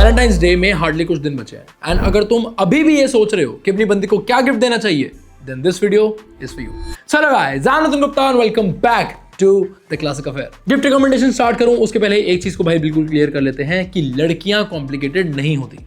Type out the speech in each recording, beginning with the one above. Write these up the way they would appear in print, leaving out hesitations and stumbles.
Valentine's day में hardly कुछ दिन बचे हैं एंड अगर तुम अभी भी ये सोच रहे हो कि अपनी बंदी को क्या गिफ्ट देना चाहिए, then this video is for you. Hello guys, I'm Nathan Gupta and welcome back to the Classic Affair. Gift recommendation start करूं उसके पहले एक चीज को भाई बिल्कुल क्लियर कर लेते हैं कि लड़कियां कॉम्प्लिकेटेड नहीं होती.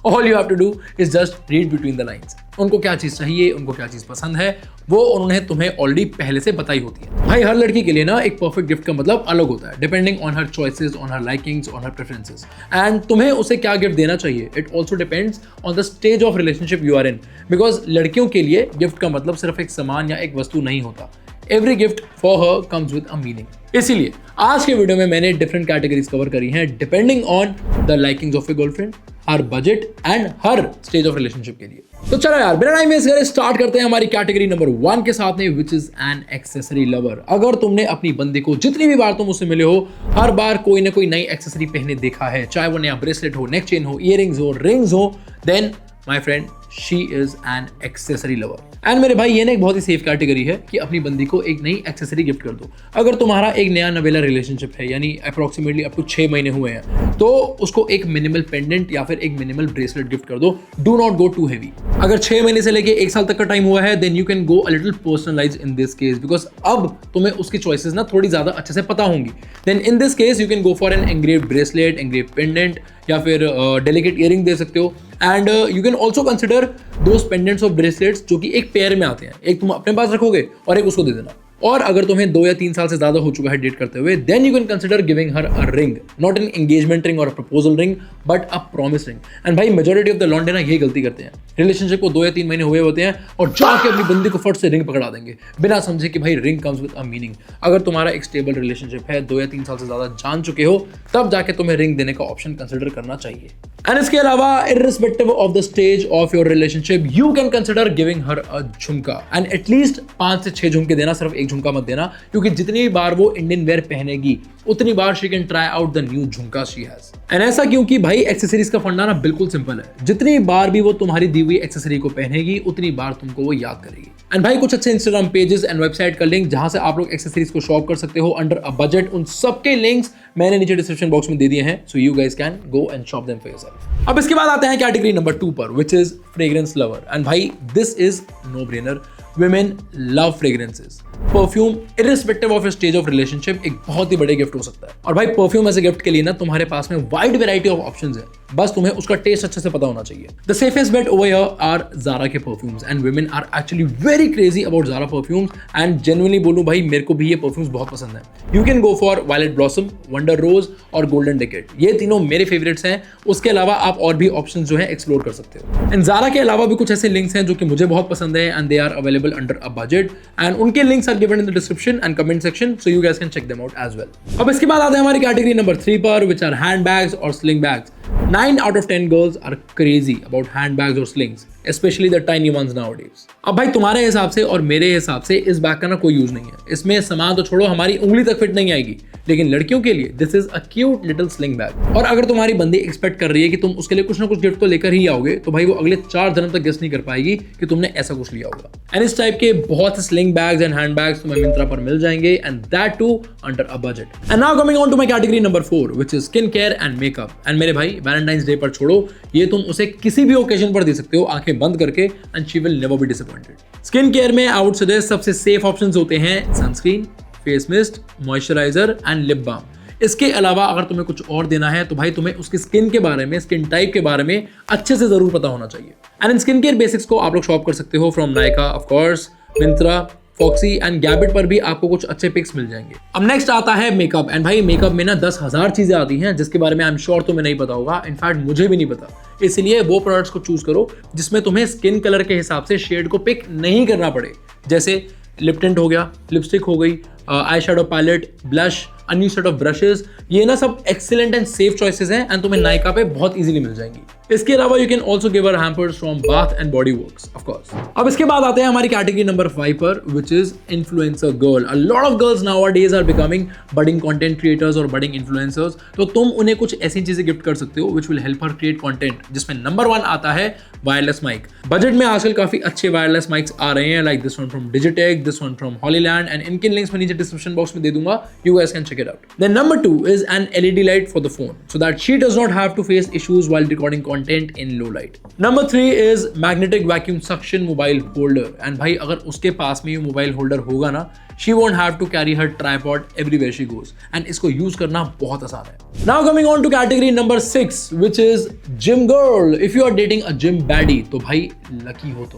All you have to do is just read between the lines. उनको क्या चीज चाहिए, उनको क्या चीज पसंद है, वो उन्होंने तुम्हें ऑलरेडी पहले से बताई होती है. भाई हर लड़की के लिए ना एक परफेक्ट गिफ्ट का मतलब अलग होता है, depending on her choices, on her likings, on her preferences. And तुम्हें उसे क्या गिफ्ट देना चाहिए, it also depends on the stage of relationship you are in. Because लड़कियों के लिए गिफ्ट का मतलब सिर्फ एक सामान या एक वस्तु नहीं होता. Every gift for her comes with a meaning. इसीलिए आज के वीडियो में मैंने डिफरेंट कैटेगरीज कवर करी हैं depending on the likings of A girlfriend, her budget and her stage of relationship के लिए. तो चलो यार बिना टाइम वेस्ट करे स्टार्ट करते हैं हमारी कैटेगरी नंबर 1 के साथ में, which is an accessory lover. अगर तुमने अपनी बंदी को जितनी भी बार तुम उससे मिले हो, हर बार कोई ना कोई नई एक्सेसरी पहने देखा है, चाहे वो नया ब्रेसलेट हो, नेक चेन हो, इयररिंग्स हो, रिंग्स हो, then my friend she is an accessory lover. And मेरे भाई ये ना एक बहुत ही सेफ कैटेगरी है कि अपनी बंदी को एक नई एक्सेसरी गिफ्ट कर दो. अगर तुम्हारा एक नया नवेला रिलेशनशिप है, यानी अप्रोक्सीमेटली अप टू 6 महीने हुए हैं, तो उसको एक मिनिमल पेंडेंट या फिर एक मिनिमल ब्रेसलेट गिफ्ट कर दो. Do not go too heavy. अगर 6 महीने से लेके 1 साल तक का टाइम हुआ है, then you can go a little personalise in this case, because अब तुम्हें उसकी चॉइसेस ना थोड़ी ज्यादा अच्छे से पता होंगी. Then in this case you can go for an engraved bracelet, engraved pendant या फिर डेलिकेट इयरिंग दे सकते हो. And you can also consider those pendants और ब्रेसलेट्स जो कि एक पेयर में आते हैं. एक तुम अपने पास रखोगे और एक उसको दे देना. और अगर तुम्हें 2 या 3 साल से ज्यादा हो चुका है डेट करते हुए, then you can consider giving her a ring, not an engagement ring और a proposal ring, but a promise ring. And भाई मेजॉरिटी ऑफ द लॉन्डे ना ये गलती करते हैं, रिलेशनशिप को 2 या 3 महीने हुए होते हैं और जाके अपनी बंदी को फट से रिंग पकड़ा देंगे बिना समझे कि भाई ring comes with a meaning. अगर तुम्हारा एक स्टेबल रिलेशनशिप है, 2 या 3 साल से ज्यादा जान चुके हो, तब जाके तुम्हें रिंग देने का ऑप्शन कंसिडर करना चाहिए. एंड इसके अलावा irrespective of the stage of your relationship, you can consider giving her a jhumka. And at least 5 से 6 झुमके देना, सिर्फ एक झुमका मत देना, क्योंकि जितनी बार वो इंडियन वेयर पहनेगी उतनी बार she can try out the new jhumka she has. And ऐसा क्योंकि भाई एक्सेसरीज का फंडा ना बिल्कुल सिंपल है. जितनी बार भी वो तुम्हारी दी हुई एक्सेसरी को पहनेगी, उतनी बार तुमको वो याद करेगी. एंड भाई कुछ अच्छे इंस्टाग्राम पेजेस एंड वेबसाइट का लिंक जहां से आप लोग एक्सेसरीज को शॉप कर सकते हो अंडर अ बजट, उन सबके लिंक्स मैंने नीचे डिस्क्रिप्शन बॉक्स में दे दिए हैं, so you guys can go and shop them for yourself. अब इसके बाद आते हैं कैटेगरी नंबर 2 पर, which is fragrance lover. And भाई this is no brainer. Women love fragrances. Perfume irrespective of your stage of relationship एक बहुत ही बड़े गिफ्ट हो सकता है. और भाई परफ्यूम ऐसे गिफ्ट के लिए ना तुम्हारे पास में वाइड वैरायटी ऑफ ऑप्शंस है, बस तुम्हें उसका टेस्ट अच्छे से पता होना चाहिए. The safest bet over here are Zara के perfumes. And women are actually very crazy about Zara perfumes. And genuinely बोलूं भाई, मेरे को भी ये परफ्यूम्स बहुत पसंद है. You can go for violet blossom, wonder rose और गोल्डन डेकेड. ये तीनों मेरे फेवरेट्स हैं. उसके अलावा आप और भी ऑप्शंस जो है एक्सप्लोर कर सकते हो. एंड Zara के अलावा भी कुछ ऐसे लिंक्स हैं जो कि मुझे बहुत पसंद है, and they are available under a budget. And उनके links are given in the description and comment section, so you guys can check them out as well. अब इसके बाद आते हैं हमारी कैटेगरी नंबर 3 पर, विच आर हैंड बैग्स और sling bags. 9 out of 10 girls are crazy about handbags or slings, especially the tiny ones nowadays. अब भाई तुम्हारे हिसाब से और मेरे हिसाब से इस बैग का ना कोई यूज नहीं है. इसमें सामान तो छोड़ो, हमारी उंगली तक फिट नहीं आएगी. लेकिन लड़कियों के लिए this is a cute little sling bag. और अगर तुम्हारी बंदी एक्सपेक्ट कर रही है कि तुम उसके लिए कुछ ना कुछ गिफ्ट तो लेकर ही आओगे, तो भाई वो अगले 4 जन्म तक गेस नहीं कर पाएगी कि तुमने ऐसा कुछ लिया होगा. एंड इस टाइप के बहुत से sling bags and hand bags तुम्हें मिंत्रा पर मिल जाएंगे, and that too under a budget. And now coming on to my category number 4, which is skin care and makeup. And मेरे भाई वैलेंटाइंस डे पर छोड़ो, ये तुम उसे किसी भी ओकेजन पर दे सकते हो आंखें बंद करके, and she will never be disappointed. Skin care में आई वुड सजेस्ट सबसे सेफ ऑप्शंस होते हैं sunscreen, face mist, moisturiser and lip balm. इसके अलावा अगर तुम्हें कुछ और देना है तो भाई तुम्हें उसकी स्किन के बारे में, स्किन टाइप के बारे में अच्छे से जरूर पता होना चाहिए. एंड इन स्किन केयर बेसिक्स को आप लोग शॉप कर सकते हो from Nykaa of course, Myntra, Foxy and Gabit पर भी आपको कुछ अच्छे पिक्स मिल जाएंगे. अब नेक्स्ट आता है मेकअप. एंड भाई मेकअप में ना 10,000 चीजें आती हैं जिसके बारे में आई एम श्योर तुम्हें नहीं पता होगा. इनफैक्ट मुझे भी नहीं पता. इसलिए वो प्रोडक्ट्स को चूज करो जिसमें तुम्हें स्किन कलर के हिसाब से शेड को पिक नहीं करना पड़े. जैसे लिप टिंट हो गया, लिपस्टिक हो गई, eye shadow palette, blush, a new set of brushes. ये ना सब एक्सीलेंट एंड सेफ चॉइसेस हैं एंड तुम्हें नायका पे बहुत इजीली मिल जाएंगी. इसके अलावा you can also give her hampers from bath and body works of course. अब इसके बाद आते हैं हमारी कैटेगरी नंबर 5 पर, which is influencer girl. A lot of girls nowadays are becoming budding content creators और बडिंग इन्फ्लुएंसर्स. तो तुम उन्हें कुछ ऐसी चीजें गिफ्ट कर सकते हो which will help her create content, जिसमें नंबर 1 आता है वायरलेस माइक. बजट में आजकल काफी अच्छे वायरलेस माइक्स आ रहे हैं, like this one from Digitek, this one from Hollyland, and इनके लिंक्स मैं नीचे डिस्क्रिप्शन बॉक्स में दे दूंगा. You guys can check check it out. Then number 2 is an LED light for the phone so that she does not have to face issues while recording content in low light. Number 3 is magnetic vacuum suction mobile holder, and भाई अगर उसके पास में ये mobile holder होगा ना, she won't have to carry her tripod everywhere she goes, and इसको use करना बहुत आसान है. Now coming on to category number 6, which is gym girl. If you are dating a gym baddie, तो भाई lucky हो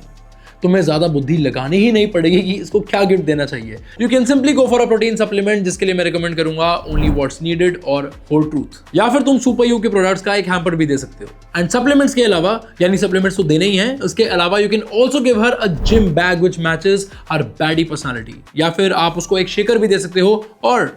तुम्हें ज्यादा बुद्धि लगानी ही नहीं पड़ेगी कि इसको क्या गिफ्ट देना चाहिए. You can simply go for a protein supplement, जिसके लिए मैं रिकमेंड करूंगा ओनली व्हाट्स नीडेड और होल ट्रूथ, या फिर तुम सुपर यू के प्रोडक्ट्स का एक हैम्पर भी दे सकते हो. एंड सप्लीमेंट्स के अलावा, यानी सप्लीमेंट्स तो देने ही हैं, उसके अलावा you can also give her a gym bag which matches her baddie personality, या फिर आप उसको एक शेकर भी दे सकते हो और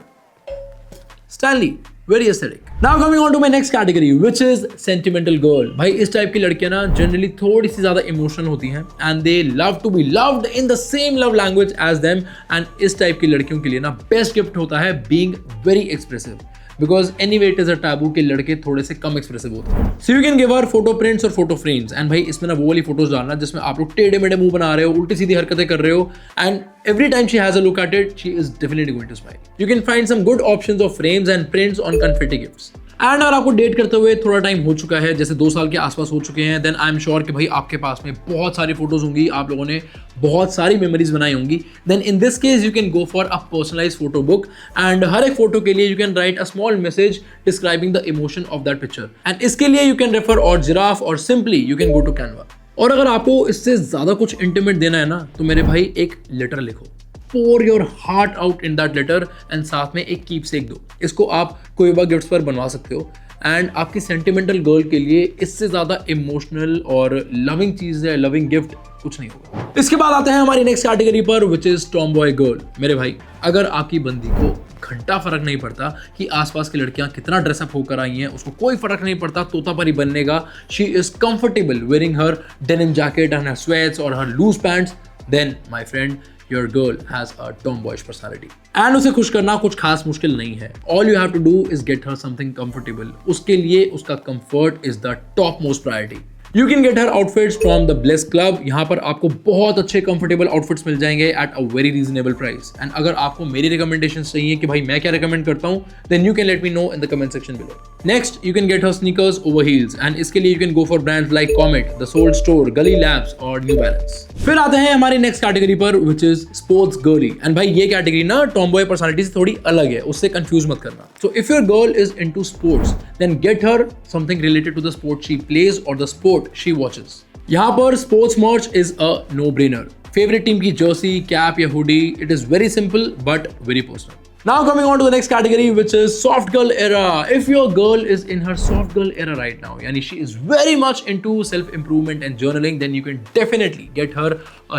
Stanley. Very aesthetic. Now coming on to my next category, which is sentimental girl. भाई इस टाइप की लड़कियां ना जनरली थोड़ी सी ज्यादा इमोशनल होती हैं and they love to be loved in the same love language as them. And इस टाइप की लड़कियों के लिए ना बेस्ट गिफ्ट होता है being very expressive. Because anyway it is a taboo कि लड़के थोड़े से कम एक्सप्रेसिव होते हैं. So you can give her photo prints और photo frames, and भाई इसमें ना वो वाली फोटोज डालना जिसमें आप लोग टेढ़े मेढ़े मुंह बना रहे हो, उल्टी सीधी हरकतें कर रहे हो, and every time she has a look at it, she is definitely going to smile. You can find some good options of frames and prints on confetti gifts. And अगर आपको डेट करते हुए थोड़ा टाइम हो चुका है, जैसे 2 साल के आसपास हो चुके हैं, देन आई एम श्योर कि भाई आपके पास में बहुत सारी फोटोज होंगी, आप लोगों ने बहुत सारी मेमोरीज बनाई होंगी. Then in this case you can go for a personalised photo book, and हर एक फोटो के लिए you can write a small message describing the emotion of that picture. And इसके लिए यू कैन रेफर और जिराफ और simply you can go to Canva. और अगर आपको इससे ज्यादा कुछ इंटीमेट देना है ना, तो मेरे भाई एक लेटर लिखो, pour your heart out in that letter, and साथ में एक keepsake दो. इसको आप कोई बार गिफ्ट्स पर बनवा सकते हो, एंड आपकी सेंटिमेंटल गर्ल के लिए इससे ज्यादा इमोशनल और लविंग चीज है, लविंग गिफ्ट कुछ नहीं होगा. इसके बाद आते हैं हमारी नेक्स्ट कैटेगरी पर, विच इज टॉमबॉय गर्ल. मेरे भाई अगर आपकी बंदी को घंटा फर्क नहीं पड़ता कि आसपास की लड़कियां कितना ड्रेसअप होकर आई हैं, उसको कोई फर्क नहीं पड़ता तोता परी बनने का, she is comfortable wearing her denim jacket and her sweats और her loose pants, then my friend your girl has a tomboyish personality. And उसे खुश करना कुछ खास मुश्किल नहीं है. All you have to do is get her something comfortable. उसके लिए उसका comfort is the topmost priority. You can get her outfits from the Bliss Club. यहाँ पर आपको बहुत अच्छे कंफर्टेबल आउटफिट्स मिल जाएंगे at a very reasonable price. And अगर आपको मेरी recommendations चाहिए कि भाई मैं क्या recommend करता हूँ, then you can let me know in the comment section below. Next, you can get her sneakers over heels, and इसके लिए you can go for brands like Comet, The Soul Store, Gully Labs और New Balance. फिर आते हैं हमारी next category पर, which is sports girly. And भाई ये category ना tomboy personality से थोड़ी अलग है, उससे confuse मत करना. So if your girl is into sports, then get her something related to the sport she plays or the sport she watches. यहाँ पर sports merch is a no-brainer. Favorite team की jersey, cap या hoodie, it is very simple but very personal. Now coming on to the next category, which is soft girl era. If your girl is in her soft girl era right now, यानी she is very much into self-improvement and journaling, then you can definitely get her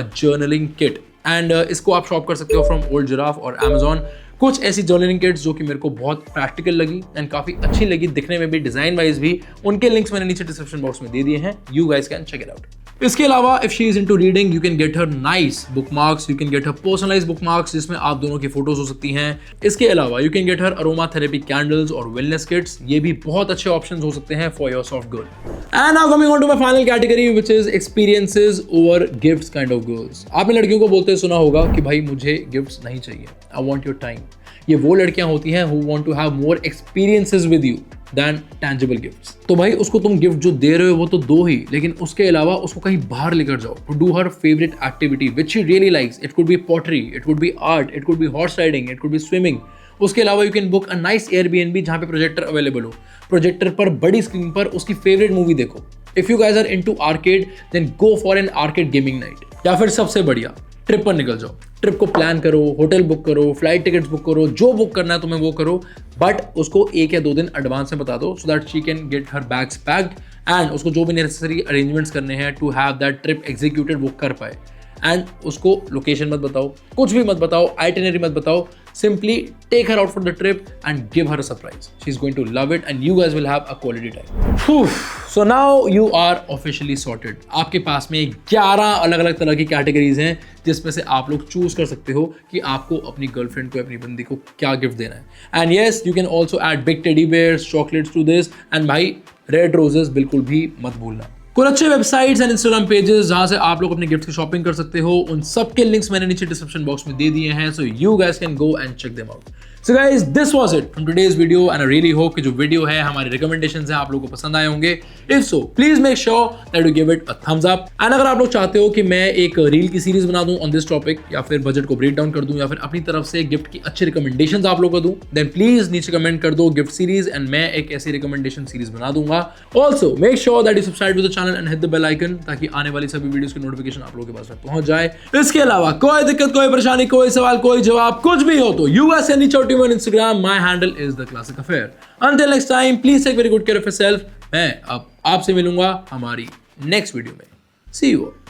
a journaling kit. And इसको आप shop कर सकते हो from Old Giraffe और Amazon. कुछ ऐसी journaling kits जो कि मेरे को बहुत प्रैक्टिकल लगी एंड काफी अच्छी लगी, दिखने में भी, डिजाइन वाइज भी. उनके लिंक्स मैंने नीचे डिस्क्रिप्शन बॉक्स में दे दिए हैं. You guys can check it out. इसके अलावा if she is into reading, you can get her nice bookmarks, you can get her personalised bookmarks जिसमें आप दोनों की फोटोज हो सकती हैं. इसके अलावा you can get her aromatherapy candles और वेलनेस किट्स. ये भी बहुत अच्छे ऑप्शंस हो सकते हैं for your soft girl. And now coming on to my final category, which is experiences over gifts kind of girls. आपने लड़कियों को बोलते सुना होगा कि भाई मुझे गिफ्ट्स नहीं चाहिए, आई वांट योर टाइम. ये वो लड़कियां होती हैं who want to have more experiences with you than tangible gifts. तो भाई उसको तुम गिफ्ट जो दे रहे हो वो तो दो ही, लेकिन उसके अलावा उसको कहीं बाहर लेकर जाओ to do her favorite activity which she really likes. It could be pottery, it could be art, it could be horse riding, it could be swimming. उसके अलावा you can book a nice Airbnb जहाँ पे projector available हो. Projector पर बड़ी screen पर उसकी favourite movie देखो. If you guys are into arcade, then go for an arcade gaming night. या फिर सबसे बढ़िया, ट्रिप पर निकल जाओ. ट्रिप को प्लान करो, होटल बुक करो, फ्लाइट टिकट्स बुक करो, जो बुक करना है तुम्हें वो करो, बट उसको 1 या 2 दिन एडवांस में बता दो, so that she can get her bags packed and उसको जो भी नेसेसरी अरेंजमेंट्स करने हैं to have that trip executed वो कर पाए. एंड उसको लोकेशन मत बताओ, कुछ भी मत बताओ, आइटिनरी मत बताओ, simply take her out for the trip and give her a surprise. She's going to love it and you guys will have a quality time. So now you are officially sorted. आपके पास में 11 अलग अलग तरह की categories हैं जिसमें से आप लोग चूज कर सकते हो कि आपको अपनी गर्लफ्रेंड को, अपनी बंदी को क्या गिफ्ट देना है. And yes, you can also add big teddy bears, chocolates to this. and भाई रेड रोजेस बिल्कुल भी मत भूलना. कुछ अच्छे वेबसाइट्स एंड इंस्टाग्राम पेजेस जहां से आप लोग अपने गिफ्ट की शॉपिंग कर सकते हो, उन सब के लिंक्स मैंने नीचे डिस्क्रिप्शन बॉक्स में दे दिए हैं, so you guys can go and check them out. So guys, this was it from today's video and I really hope कि जो वीडियो है हमारे recommendations है आप लोगों को पसंद आए होंगे. If so, please make sure that you give it a thumbs up. And अगर आप लोग चाहते हो कि मैं एक रील की सीरीज बना दूं on this topic या फिर बजट को ब्रेक डाउन कर दूं या फिर अपनी तरफ से गिफ्ट की अच्छी recommendations आप लोगों को दूं, then please नीचे कमेंट कर दो गिफ्ट सीरीज एंड मैं एक ऐसी recommendation सीरीज बना दूंगा. Also, make sure that you subscribe to the channel and hit the bell icon ताकि आने वाली सभी वीडियोस की नोटिफिकेशन आप लोगों के पास पहुंच जाए. इसके अलावा कोई दिक्कत, कोई परेशानी, कोई सवाल, कोई जवाब, कुछ भी हो तो you guys send me on Instagram. My handle is The Classic Affair. Until next time, please take very good care of yourself. मैं अब आपसे मिलूंगा हमारी नेक्स्ट वीडियो में. See you all.